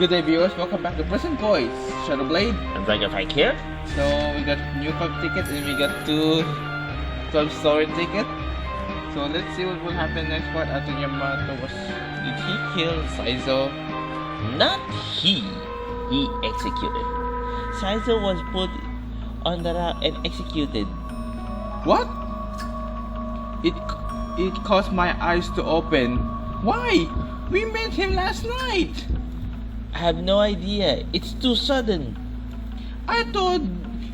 Good day viewers, welcome back to Prison Boys, Shadowblade. I'm Dragon Fight here. So we got new 5 tickets and we got 2 12 story tickets. So let's see what will happen next part after Yamato was... Did he kill Saizo? Not he. He executed. Saizo was put on the rack and executed. What? It caused my eyes to open. Why? We met him last night. I have no idea. It's too sudden. I thought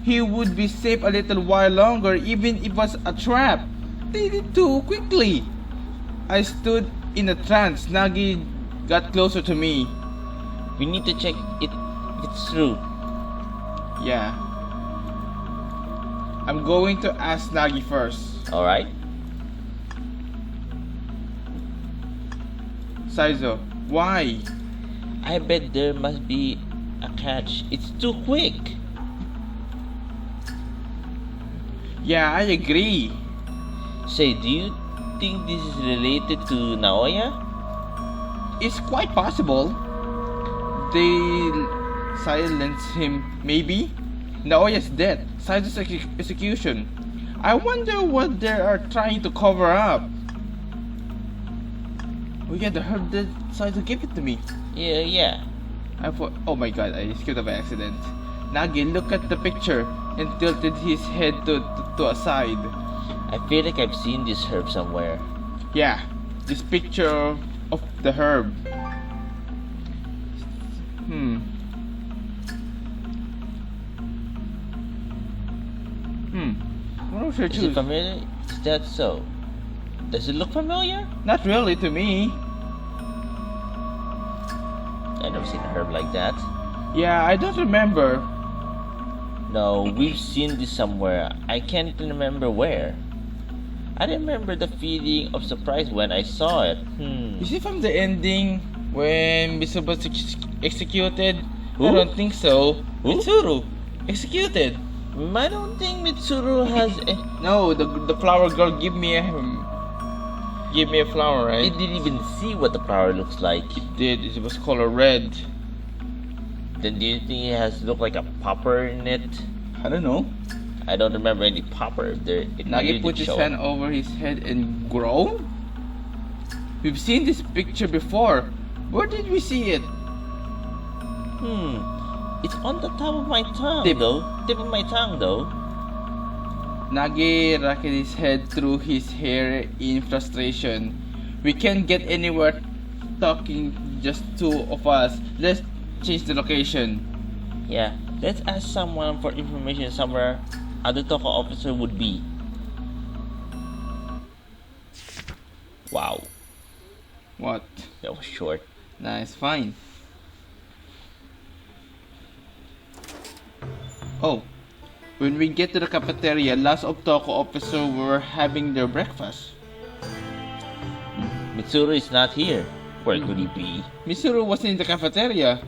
he would be safe a little while longer, even if it was a trap. They did too quickly. I stood in a trance. Nagi got closer to me. We need to check it if it's true. Yeah. I'm going to ask Nagi first. Alright? Saizo, why? I bet there must be a catch. It's too quick. Yeah, I agree. Say, do you think this is related to Naoya? It's quite possible. They silenced him, maybe? Naoya's dead. Saizo's execution. I wonder what they are trying to cover up. Oh yeah, the herb that Saizo gave it to me. Yeah. I thought, oh my god, I skipped by accident. Nagi looked at the picture and tilted his head to a side. I feel like I've seen this herb somewhere. Yeah, this picture of the herb. What should I Is choose? it familiar? Is that so? Does it look familiar? Not really to me. I've never seen a herb like that. Yeah, I don't remember. No, we've seen this somewhere. I can't remember where. I remember the feeling of surprise when I saw it. Is it from the ending when Mizuki was executed? Who? I don't think so. Who? Mitsuru executed. I don't think Mitsuru has. No, the flower girl give me a flower, right? It didn't even see what the flower looks like. It did. It was color red. Then do you think it has looked like a popper in it? I don't know. I don't remember any popper there. Nagi put his hand over his head and groaned. We've seen this picture before. Where did we see it? It's on the top of my tongue, Tip of my tongue, though. Nagi racked his head through his hair in frustration. We can't get anywhere talking just 2 of us. Let's change the location. Yeah, let's ask someone for information somewhere other Toko officer would be. Wow, What? that was short. Nice, fine. Oh, when we get to the cafeteria, lots of Toko officers were having their breakfast. Mitsuru is not here. Where could he be? Mitsuru was in the cafeteria.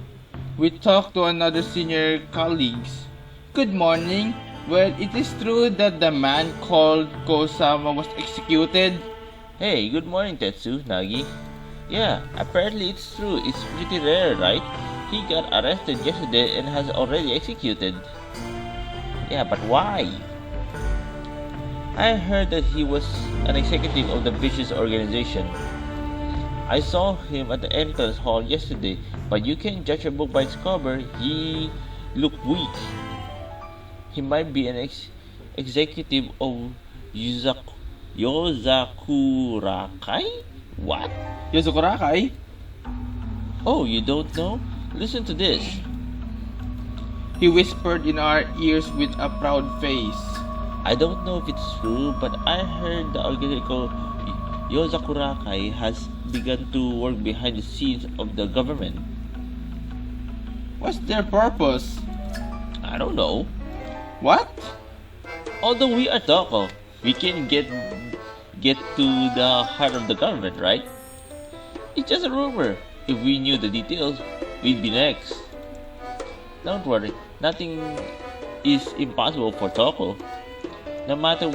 We talked to another senior colleagues. Good morning. Well, it is true that the man called Kosama was executed. Hey, good morning, Tetsu, Nagi. Yeah, apparently it's true. It's pretty rare, right? He got arrested yesterday and has already executed. Yeah, but why? I heard that he was an executive of the vicious organization. I saw him at the entrance hall yesterday, but you can judge a book by its cover. He looked weak. He might be an executive of Yozakurakai? What? Yozakurakai? Oh, you don't know? Listen to this. He whispered in our ears with a proud face. I don't know if it's true, but I heard the organical Yozakurakai has begun to work behind the scenes of the government. What's their purpose? I don't know. What? Although we are Toko, we can get to the heart of the government, right? It's just a rumor. If we knew the details, we'd be next. Don't worry, nothing is impossible for Toko. No matter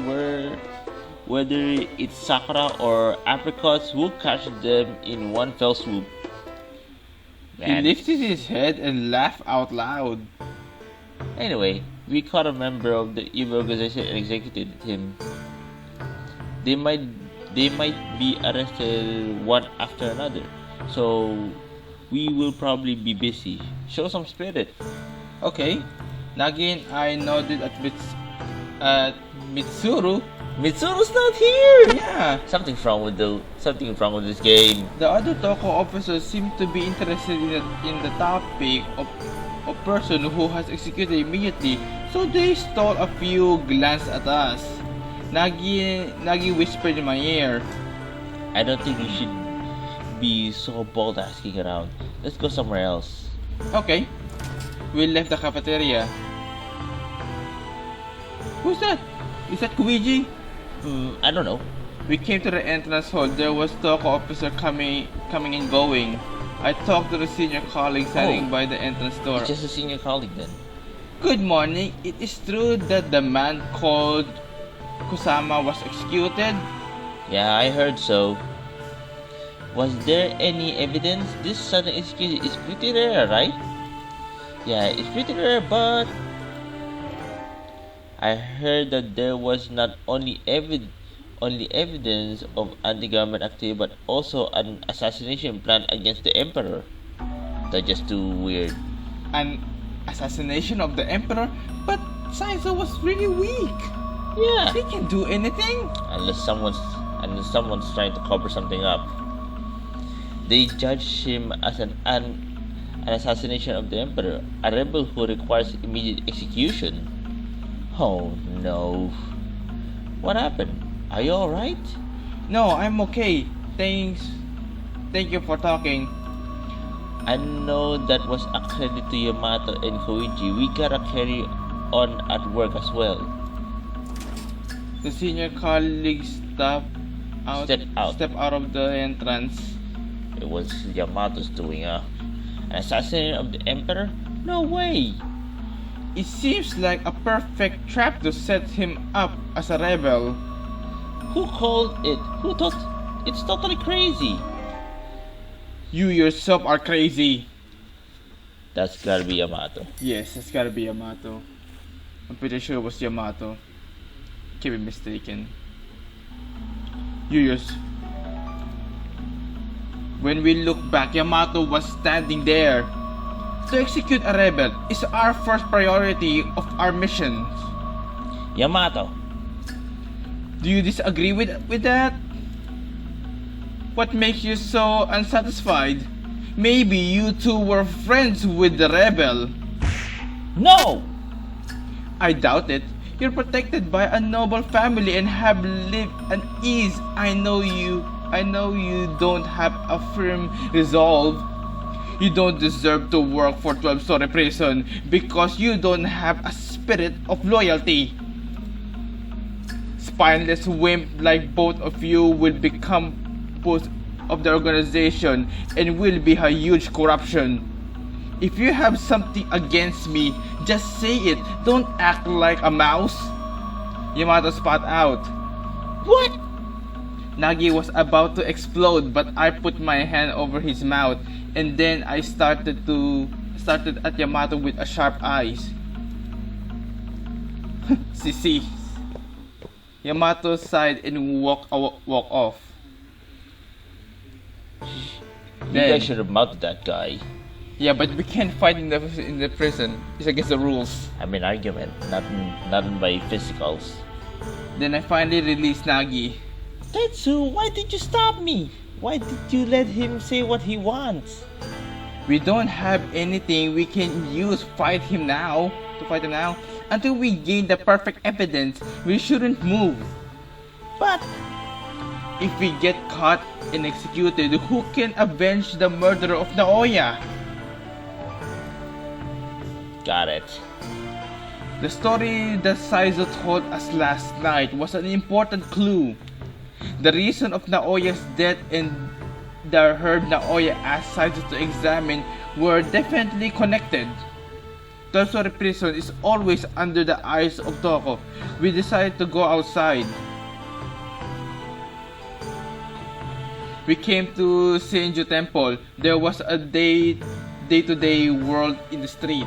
whether it's sakura or apricots, we'll catch them in one fell swoop. He Man. lifted his head and laughed out loud. Anyway, we caught a member of the evil organization and executed him. They might be arrested one after another. So we will probably be busy. Show some spirit. Okay. Nagi and I nodded at Mitsuru. Mitsuru's not here. Yeah. Something wrong with this game. The other Toko officers seem to be interested in the topic of a person who has executed immediately, so they stole a few glances at us. Nagi whispered in my ear. I don't think we should be so bold asking around. Let's go somewhere else. Okay. We left the cafeteria. Who's that? Is that Kuiji? I don't know. We came to the entrance hall. There was Toko officer coming and going. I talked to the senior colleague standing by the entrance door. It's just a senior colleague then. Good morning. It is true that the man called Kusama was executed? Yeah, I heard so. Was there any evidence? This sudden execution is pretty rare, right? Yeah, it's pretty rare, but I heard that there was not only evidence of anti-government activity, but also an assassination plan against the emperor. That's just too weird. An assassination of the emperor? But Saizo was really weak. Yeah. He can do anything. Unless someone's trying to cover something up. They judge him as an assassination of the emperor, a rebel who requires immediate execution. Oh no. What happened? Are you alright? No, I'm okay. Thank you for talking. I know that was a credit to Yamato and Koichi. We gotta carry on at work as well. The senior colleague stepped out of the entrance. It was Yamato's doing, An assassination of the emperor? No way! It seems like a perfect trap to set him up as a rebel. Who called it? Who thought? It's totally crazy. You yourself are crazy. That's gotta be Yamato. Yes, it's gotta be Yamato. I'm pretty sure it was Yamato. Can't be mistaken. When we look back, Yamato was standing there. To execute a rebel is our first priority of our mission. Yamato. Do you disagree with that? What makes you so unsatisfied? Maybe you two were friends with the rebel. No! I doubt it. You're protected by a noble family and have lived at ease. I know you don't have a firm resolve. You don't deserve to work for 12-story prison because you don't have a spirit of loyalty. Spineless wimp like both of you will become boss of the organization and will be a huge corruption. If you have something against me, just say it. Don't act like a mouse. Yamato spat out. What? Nagi was about to explode, but I put my hand over his mouth, and then I started at Yamato with a sharp eyes. Sisi. Yamato sighed and walked off. You guys should have mounted that guy. Yeah, but we can't fight in the prison. It's against the rules. I mean argument, not by physicals. Then I finally released Nagi. Tetsu, why did you stop me? Why did you let him say what he wants? We don't have anything we can use to fight him now. Until we gain the perfect evidence, we shouldn't move. But if we get caught and executed, who can avenge the murder of Naoya? Got it. The story that Saizo told us last night was an important clue. The reason of Naoya's death and the herb Naoya asked Saizo to examine were definitely connected. Tolstoy prison is always under the eyes of Toko. We decided to go outside. We came to Senju Temple. There was a day-to-day world in the street.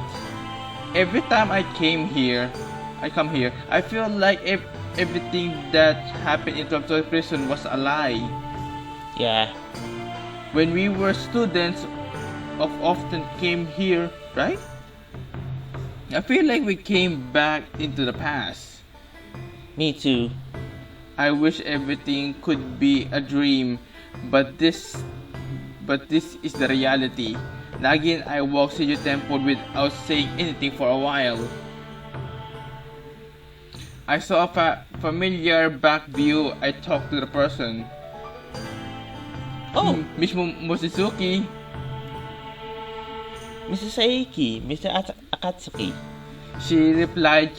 Every time I come here, I feel like everything that happened in 12 prison was a lie. Yeah, When we were students, often came here, right? I feel like we came back into the past. me too. I wish everything could be a dream, but this is the reality. Nagi and I walked to the temple without saying anything for a while. I saw a familiar back view. I talked to the person. Oh, Miss Mochizuki. Mrs. Saiki, Mr. Akatsuki. She replied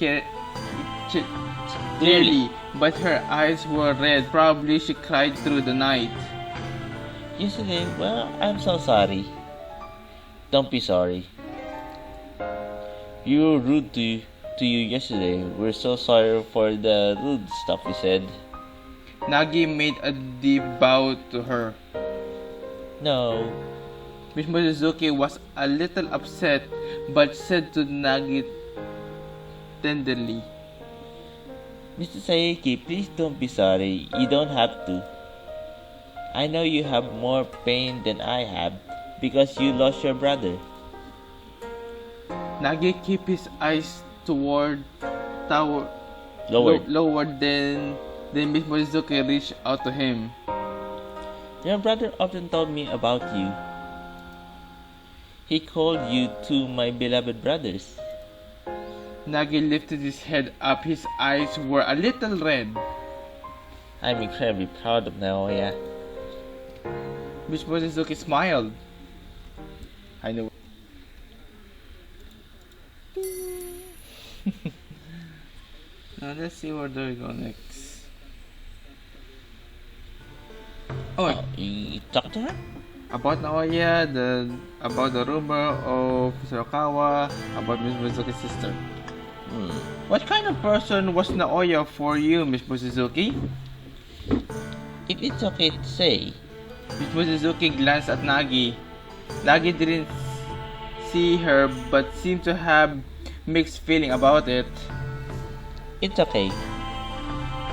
clearly, but her eyes were red. Probably she cried through the night. Yesterday, well, I'm so sorry. Don't be sorry. You were rude to you yesterday. We're so sorry for the rude stuff we said. Nagi made a deep bow to her. No, Miss Mochizuki was a little upset, but said to Nagi tenderly, Mr. Saiki, please don't be sorry. You don't have to. I know you have more pain than I have because you lost your brother. Nagi kept his eyes lowered. Then Miss Mochizuki reached out to him. Your brother often told me about you. He called you two my beloved brothers. Nagi lifted his head up. His eyes were a little red. I'm incredibly proud of Naoya. Miss Mochizuki smiled. I know. Now let's see where do we go next. Oh, You talked to her? about Naoya, about the rumor of Sirakawa, about Miss Mochizuki's sister. What kind of person was Naoya for you, Miss Mochizuki? If it's okay to say, Miss Mochizuki glanced at Nagi. Nagi didn't see her but seemed to have mixed feeling about it. it's okay.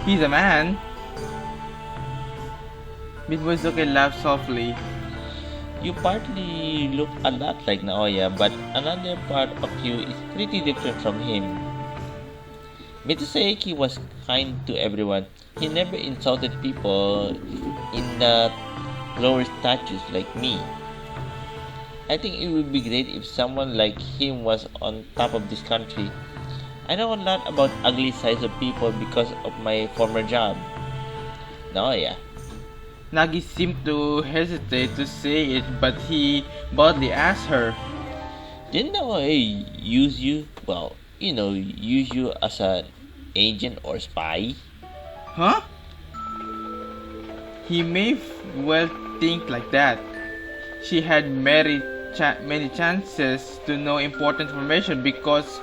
He's a man. Miss Mochizuki laughed softly. You partly look a lot like Naoya, but another part of you is pretty different from him. Mitsuseiki was kind to everyone. He never insulted people in the lower status like me. I think it would be great if someone like him was on top of this country. I know a lot about ugly sides of people because of my former job. Naoya. Nagi seemed to hesitate to say it, but he boldly asked her. Didn't Naoya use you? Well, use you as an agent or spy? Huh? He may well think like that. She had many chances to know important information because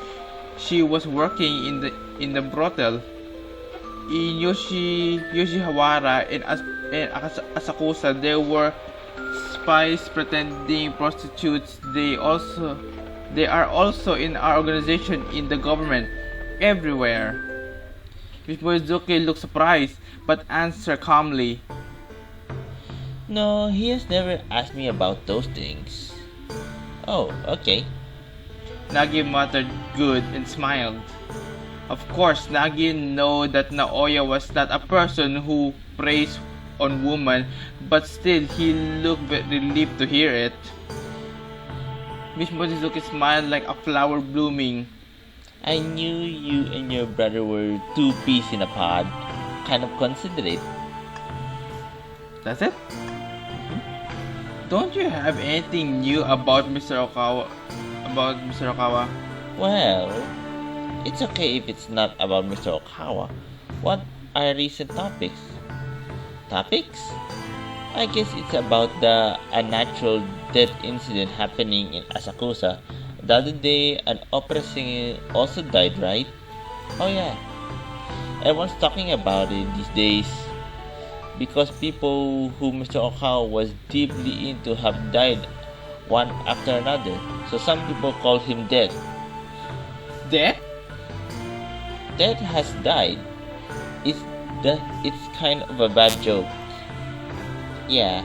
she was working in the brothel. In Yoshiwara and Asakusa, there were spies pretending prostitutes. They are also in our organization, in the government, everywhere. Miss Mochizuki looked surprised, but answered calmly. No, he has never asked me about those things. Oh, okay. Nagi muttered good and smiled. Of course, Nagi knew that Naoya was not a person who preys on women, but still he looked relieved to hear it. Miss Mochizuki smiled like a flower blooming. I knew you and your brother were two peas in a pod. Kind of considerate. That's it? Don't you have anything new about Mr. Okawa? Well, it's okay if it's not about Mr. Okawa. What are recent topics? Topics? I guess it's about the unnatural death incident happening in Asakusa. The other day, an opera singer also died, right? Oh yeah. Everyone's talking about it these days. because people who Mr. Okawa was deeply into have died one after another. So some people call him dead. Dead? Dead has died. It's kind of a bad joke. Yeah,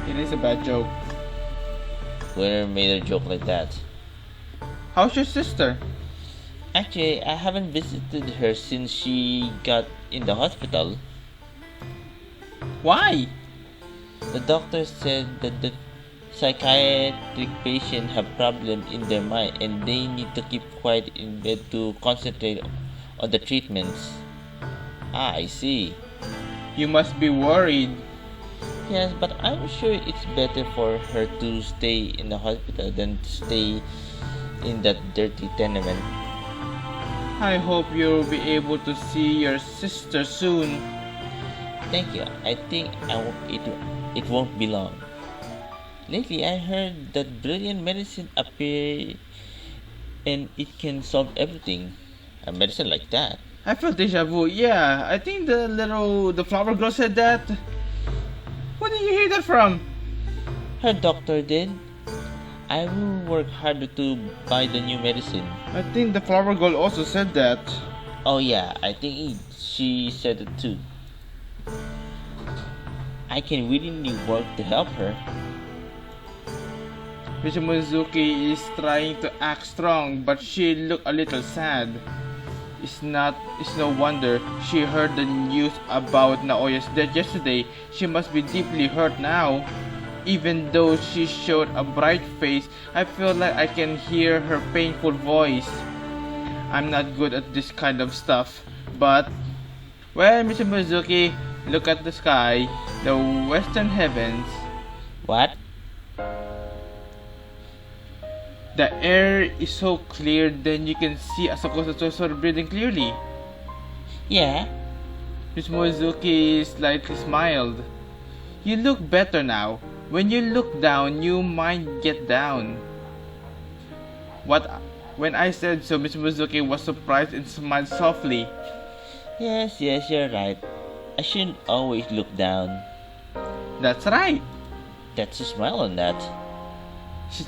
It is a bad joke. whoever made a joke like that. How's your sister? Actually, I haven't visited her since she got in the hospital. Why? The doctor said that the psychiatric patients have problems in their mind and they need to keep quiet in bed to concentrate on the treatments. Ah, I see. You must be worried. Yes, but I'm sure it's better for her to stay in the hospital than to stay in that dirty tenement. I hope you'll be able to see your sister soon. Thank you. I think it won't be long. Lately, I heard that brilliant medicine appear and it can solve everything. A medicine like that. I feel deja vu. Yeah, I think the flower girl said that. Who did you hear that from? Her doctor did. I will work harder to buy the new medicine. I think the flower girl also said that. Oh yeah, I think she said it too. I can willingly work to help her. Miss Mizuki is trying to act strong, but she looked a little sad. It's no wonder. She heard the news about Naoya's death yesterday. She must be deeply hurt now. Even though she showed a bright face, I feel like I can hear her painful voice. I'm not good at this kind of stuff, but... Well, Mr. Mizuki, look at the sky, the western heavens. What? The air is so clear, then you can see Asakusa Tsuru breathing clearly. Yeah. Miss Mizuki slightly smiled. You look better now. When you look down, you might get down. When I said so, Miss Mizuki was surprised and smiled softly. Yes, you're right. I shouldn't always look down. That's right. That's a smile on that. She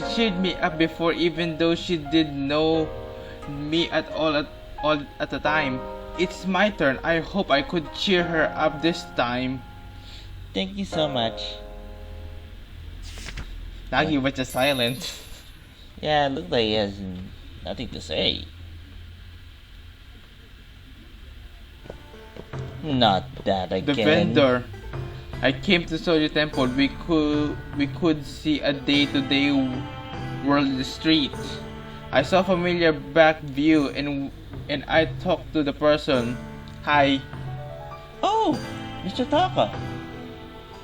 cheered me up before, even though she didn't know me at all at the time. It's my turn. I hope I could cheer her up this time. Thank you so much. Nagi was just silent. Yeah, looks like he has nothing to say. Not that again. The vendor. I came to Soju Temple. We could see a day-to-day world in the street. I saw a familiar back view and I talked to the person. Hi. Oh, Mr. Taka.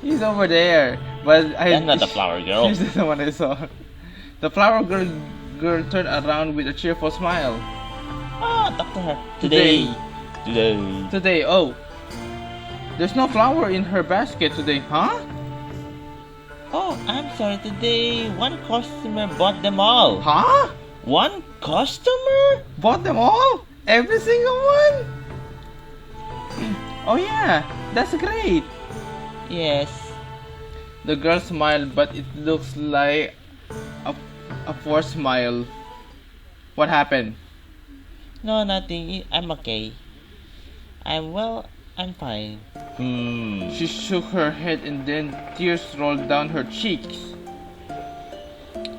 He's over there. But That's not the flower girl. She's the one I saw. The flower girl turned around with a cheerful smile. Ah, talk to her. Today. Today. Oh. There's no flower in her basket today, huh? Oh, I'm sorry. Today, one customer bought them all. Huh? One customer? Bought them all? Every single one? Oh yeah, that's great. Yes. The girl smiled, but it looks like a forced smile. What happened? No, nothing. I'm okay. I'm fine. She shook her head and then tears rolled down her cheeks.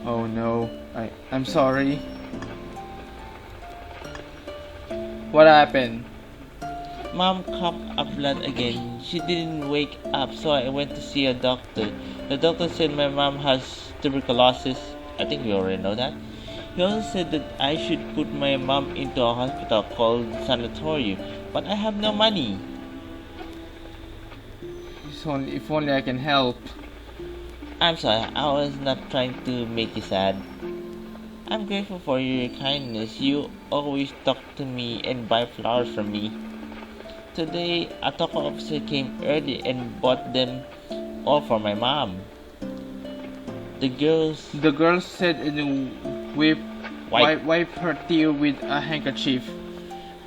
Oh no, I'm sorry. What happened? Mom coughed up blood again. She didn't wake up, so I went to see a doctor. The doctor said my mom has tuberculosis. I think we already know that. He also said that I should put my mom into a hospital called sanatorium, but I have no money. If only I can help. I'm sorry, I was not trying to make you sad. I'm grateful for your kindness. You always talk to me and buy flowers from me. Today, a taco officer came early and bought them all for my mom. The girl said and wiped her tear with a handkerchief.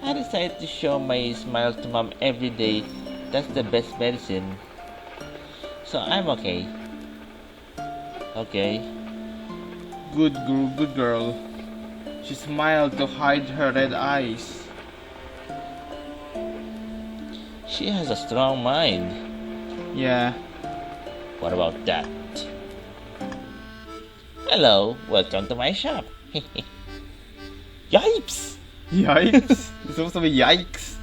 I decided to show my smile to mom every day. That's the best medicine. So I'm okay. Okay. Good girl. She smiled to hide her red eyes. She has a strong mind. Yeah. What about that? Hello, welcome to my shop. Yipes! Yikes! It's supposed to be yikes.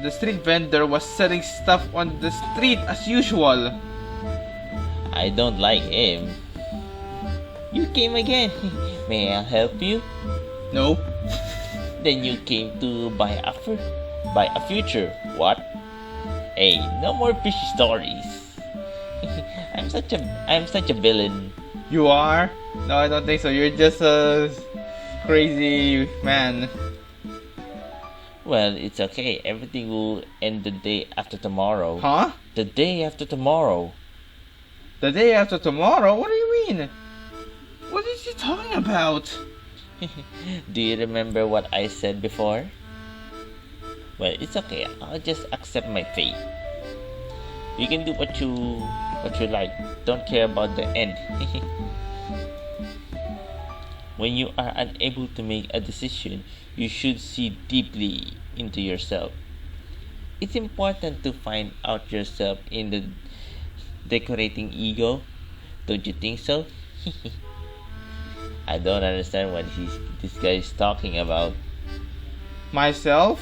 The street vendor was selling stuff on the street as usual. I don't like him. You came again. May I help you? No. Then you came to buy a future. What? Hey, no more fishy stories. I'm such a villain. You are? No, I don't think so. You're just a crazy man. Well, it's okay. Everything will end the day after tomorrow. Huh? The day after tomorrow. The day after tomorrow? What do you mean? What is he talking about? Do you remember what I said before? Well, it's okay. I'll just accept my fate. You can do what you like. Don't care about the end. When you are unable to make a decision, you should see deeply into yourself. It's important to find out yourself in the decorating ego. Don't you think so? I don't understand what this guy is talking about. Myself?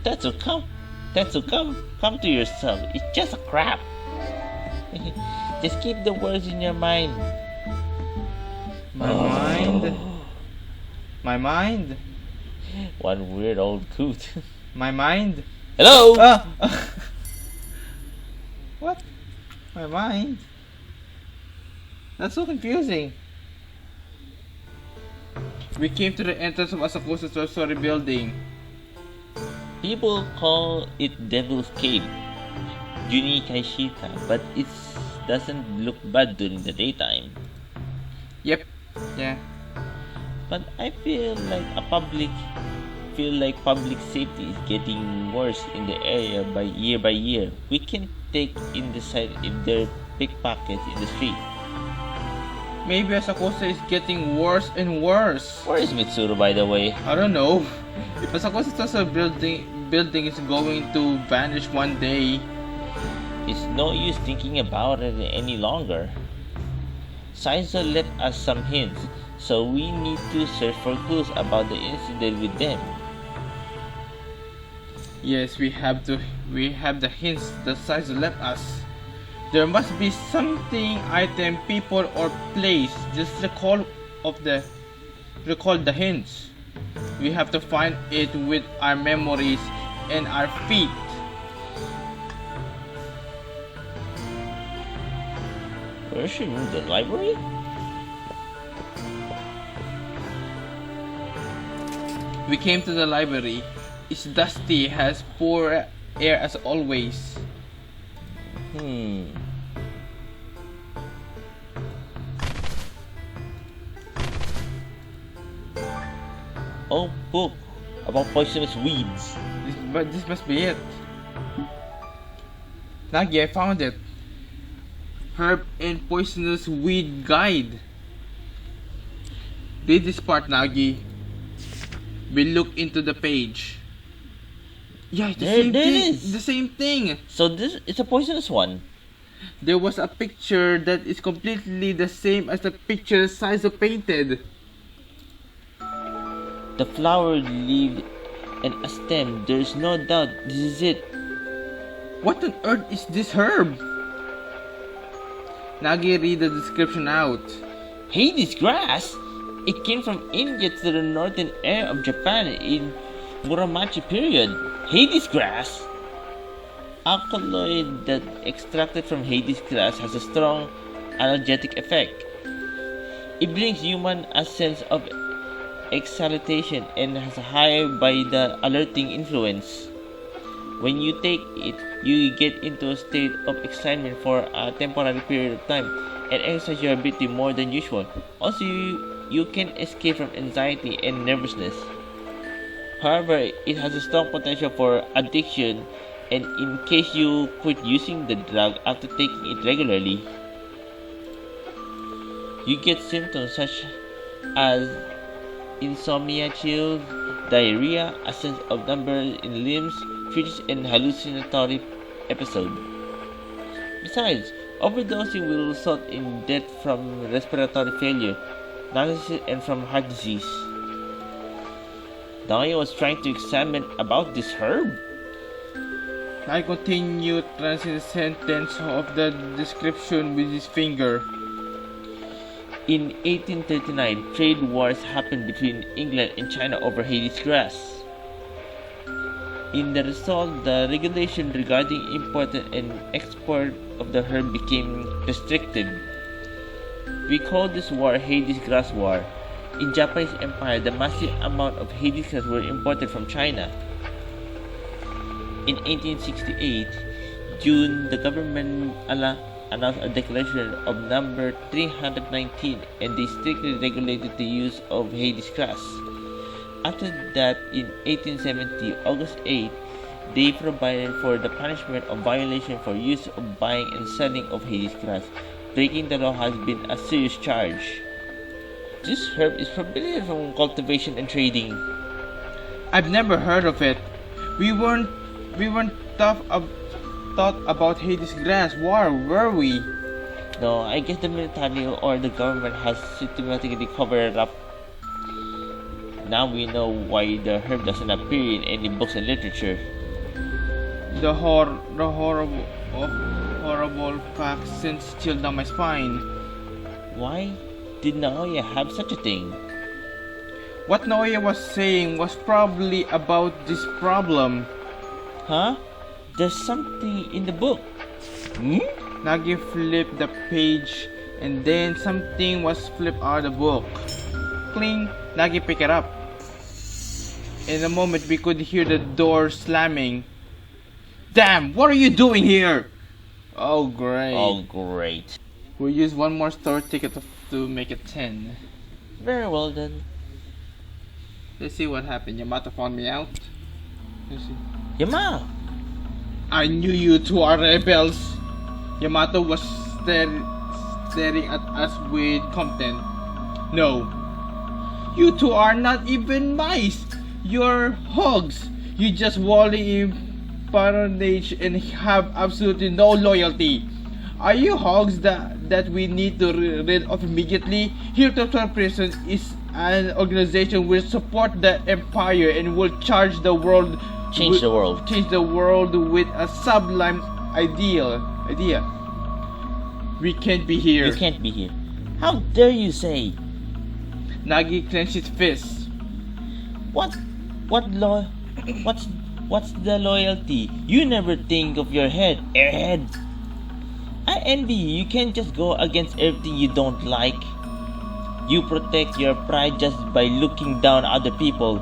Come to yourself. It's just a crap. Just keep the words in your mind. My mind? My mind? One weird old coot. My mind? Hello? What? My mind? That's so confusing. We came to the entrance of Asakusa's 12-story building. People call it Devil's Cave, Juni Kaishita, but it doesn't look bad during the daytime. Yep. Yeah. But I feel like public safety is getting worse in the area by year. We can take in the side if there are pickpockets in the street. Maybe Asakusa is getting worse and worse. Where is Mitsuru, by the way? I don't know. If Asakusa's building is going to vanish one day. It's no use thinking about it any longer. Saizo left us some hints, so we need to search for clues about the incident with them. Yes, we have the hints that Saizo left us. There must be something, item, people, or place. Just recall the hints. We have to find it with our memories and our feet. Where should we move? The library? We came to the library. It's dusty, has poor air as always. Oh, book about poisonous weeds. This must be it. Nagi, I found it. Herb and Poisonous Weed Guide. Read this part, Nagi. We look into the page. Yeah, it's the same thing. So this is a poisonous one. There was a picture that is completely the same as the picture Saizo painted. The flower leaf and a stem. There's no doubt this is it. What on earth is this herb? Nagi, read the description out. Hades grass? It came from India to the northern area of Japan in Muromachi period. Hades grass? Alkaloid that extracted from Hades grass has a strong analgesic effect. It brings human a sense of exaltation and has a high by the alerting influence. When you take it, you get into a state of excitement for a temporary period of time and exercise your ability more than usual. Also, you can escape from anxiety and nervousness. However, it has a strong potential for addiction, and in case you quit using the drug after taking it regularly, you get symptoms such as insomnia, chills, diarrhea, a sense of numbness in limbs, twitches, and hallucinatory episodes. Besides, overdosing will result in death from respiratory failure, paralysis, and from heart disease. Daya was trying to examine about this herb. I continued tracing the sentence of the description with his finger. In 1839, trade wars happened between England and China over Hades grass. In the result, the regulation regarding import and export of the herb became restricted. We call this war Hades Grass War. In Japanese Empire, the massive amount of Hades grass were imported from China. In 1868, June, the government announced a declaration of number 319, and they strictly regulated the use of Hades grass. After that, in 1870, August 8, they provided for the punishment of violation for use of buying and selling of Hades grass. Breaking the law has been a serious charge. This herb is forbidden from cultivation and trading. I've never heard of it. We weren't thought about Hades grass war, were we? No, I guess the military or the government has systematically covered it up. Now we know why the herb doesn't appear in any books and literature. The horrible fact sends chill down my spine. Why did Naoya have such a thing? What Naoya was saying was probably about this problem. Huh? There's something in the book. Nagi flipped the page and then something was flipped out of the book. Cling! Nagi picked it up. In a moment we could hear the door slamming. Damn! What are you doing here? Oh great. Oh great. We'll use one more store ticket to make it 10. Very well then. Let's see what happened. Yamato found me out. Let's see. Yama! I knew you two are rebels. Yamato was staring at us with contempt. No. You two are not even mice. You're hogs. You just wallow in patronage and have absolutely no loyalty. Are you hogs that we need to rid of immediately? Hilltop Prison is an organization which support the empire and will change the world with a sublime idea. We can't be here. You can't be here. How dare you say? Nagi clenched his fists. What's the loyalty? You never think of your head, airhead. I envy you. You can't just go against everything you don't like. You protect your pride just by looking down other people.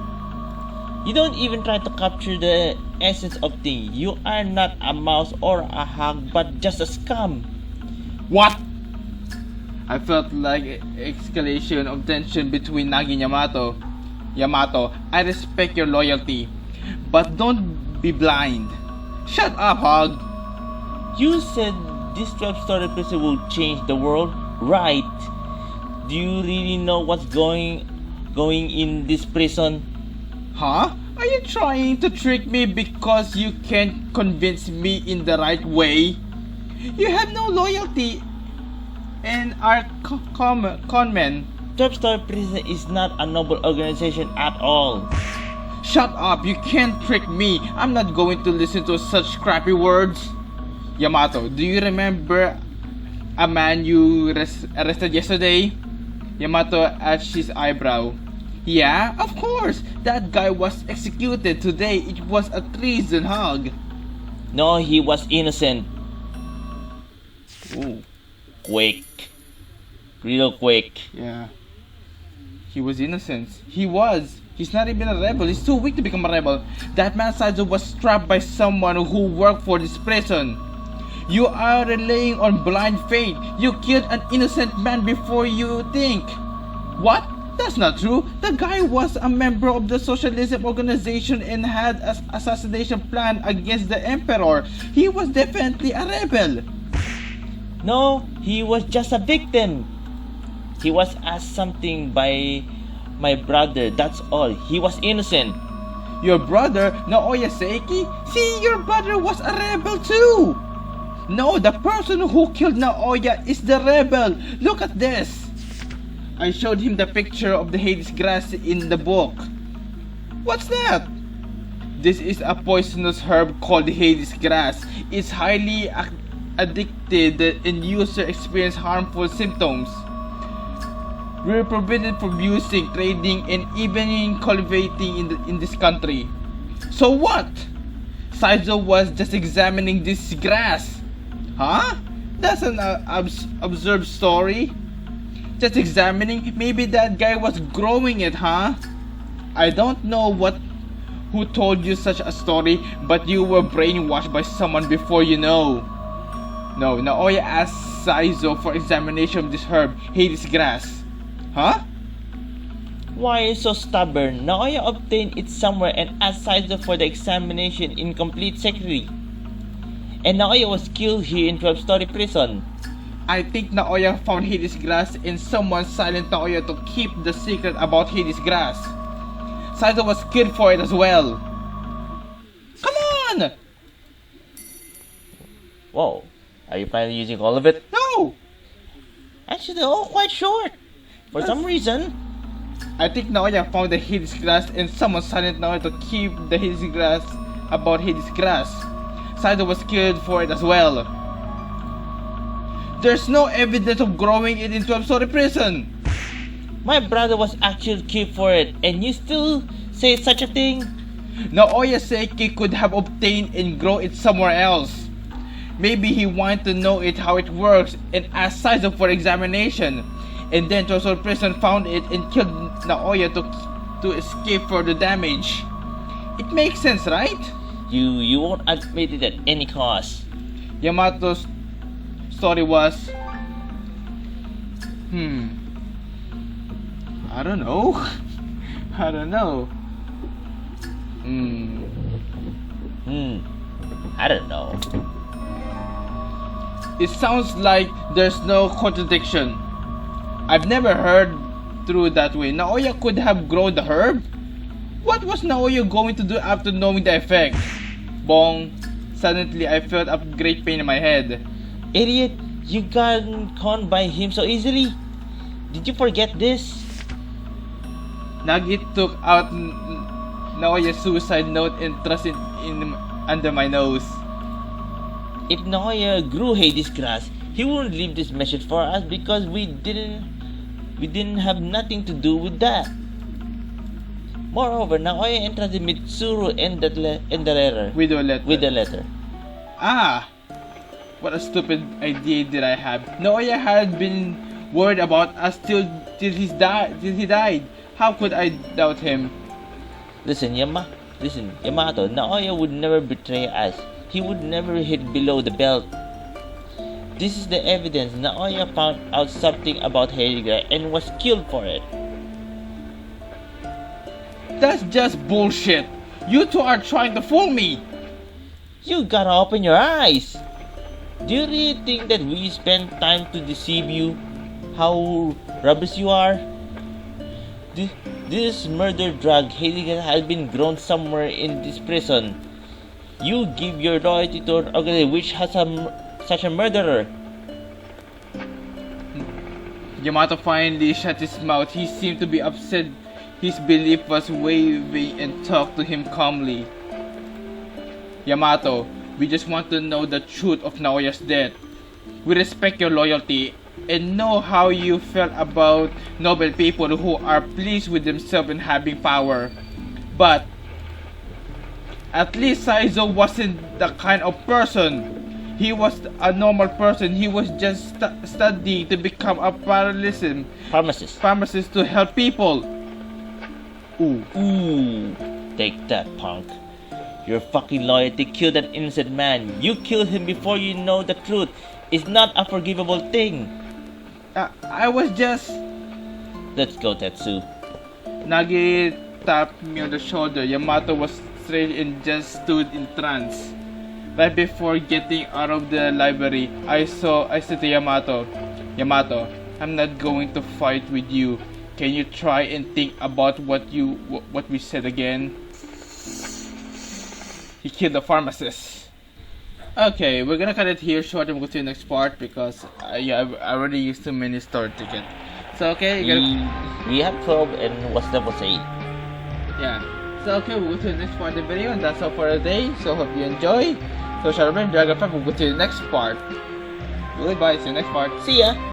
You don't even try to capture the essence of things. You are not a mouse or a hog, but just a scum. What? I felt like escalation of tension between Nagi and Yamato. Yamato, I respect your loyalty, but don't be blind. Shut up, hog. You said this 12-story prison will change the world, right? Do you really know what's going in this prison? Huh? Are you trying to trick me because you can't convince me in the right way? You have no loyalty and are conmen. 12-story prison is not a noble organization at all. Shut up, you can't trick me. I'm not going to listen to such crappy words. Yamato, do you remember a man you arrested yesterday? Yamato arched his eyebrow. Yeah, of course. That guy was executed today. It was a treason, hog. No, he was innocent. Ooh. Quick. Real quick. Yeah. He was innocent. He was. He's not even a rebel. He's too weak to become a rebel. That man Saizo was trapped by someone who worked for this prison. You are relying on blind faith. You killed an innocent man before you think. What? That's not true. The guy was a member of the socialism organization and had an assassination plan against the emperor. He was definitely a rebel. No, he was just a victim. He was asked something by my brother, that's all. He was innocent. Your brother, Naoya Seiki? See, your brother was a rebel too. No, the person who killed Naoya is the rebel. Look at this. I showed him the picture of the Hades grass in the book. What's that? This is a poisonous herb called Hades grass. It's highly addicted and users experience harmful symptoms. We're forbidden from using, trading, and even cultivating in this country. So what? Saizo was just examining this grass. Huh? That's an absurd story. Just examining? Maybe that guy was growing it, huh? I don't know who told you such a story, but you were brainwashed by someone before you know. No, Naoya asked Saizo for examination of this herb, Hades grass. Huh? Why are you so stubborn? Naoya obtained it somewhere and asked Saizo for the examination in complete secrecy. And Naoya was killed here in 12-story prison. I think Naoya found Hades grass and someone silenced Naoya to keep the secret about Hades grass. Saizo was killed for it as well. Come on! Whoa, are you finally using all of it? No! Actually, they're all quite short. For some reason. I think Naoya found the Hades grass and someone silenced Naoya to keep the Hades grass about Hades grass. Saizo was killed for it as well. There's no evidence of growing it in 12-story prison. My brother was actually killed for it, and you still say such a thing? Naoya Seiki could have obtained and grow it somewhere else. Maybe he wanted to know how it works and asked Saizo for examination. And then 12-story prison found it and killed Naoya to escape further damage. It makes sense, right? You won't admit it at any cost. Yamato's story was... I don't know. I don't know. I don't know. It sounds like there's no contradiction. I've never heard through that way. Naoya could have grown the herb? What was Naoya going to do after knowing the effect? Bong. Suddenly I felt a great pain in my head. Idiot, you got conned by him so easily. Did you forget this? Nagi took out Naoya's suicide note and thrust it in under my nose. If Naoya grew Hades grass, he wouldn't leave this message for us because we didn't have nothing to do with that. Moreover, Naoya entrusted Mitsuru in the letter. With the letter. Ah! What a stupid idea did I have. Naoya had been worried about us till he died. How could I doubt him? Listen, Yamato, Naoya would never betray us. He would never hit below the belt. This is the evidence. Naoya found out something about Heidegger and was killed for it. That's just bullshit. You two are trying to fool me. You gotta open your eyes. Do you really think that we spend time to deceive you? How rubbish you are? This murder drug Heidegger has been grown somewhere in this prison. You give your loyalty to an organization which has such a murderer. Yamato finally shut his mouth. He seemed to be upset. His belief was waving and talked to him calmly. Yamato, we just want to know the truth of Naoya's death. We respect your loyalty and know how you felt about noble people who are pleased with themselves and having power. But at least Saizo wasn't the kind of person. He was a normal person. He was just studying to become a pharmacist to help people. Ooh, take that, punk. Your fucking loyalty killed an innocent man. You killed him before you know the truth. It's not a forgivable thing. I was just... Let's go, Tetsu. Nagi tapped me on the shoulder. Yamato was straight and just stood in trance. Right before getting out of the library, I said to Yamato, Yamato, I'm not going to fight with you. Can you try and think about what we said again? He killed the pharmacist. Okay, we're gonna cut it here short and we'll go to the next part because I already used too many store tickets. So okay, we have 12 and what's that was 8? Yeah. So okay, we'll go to the next part of the video and that's all for today. So hope you enjoy. So Sharman Dragon 5 will go to the next part. Goodbye, see you next part. See ya!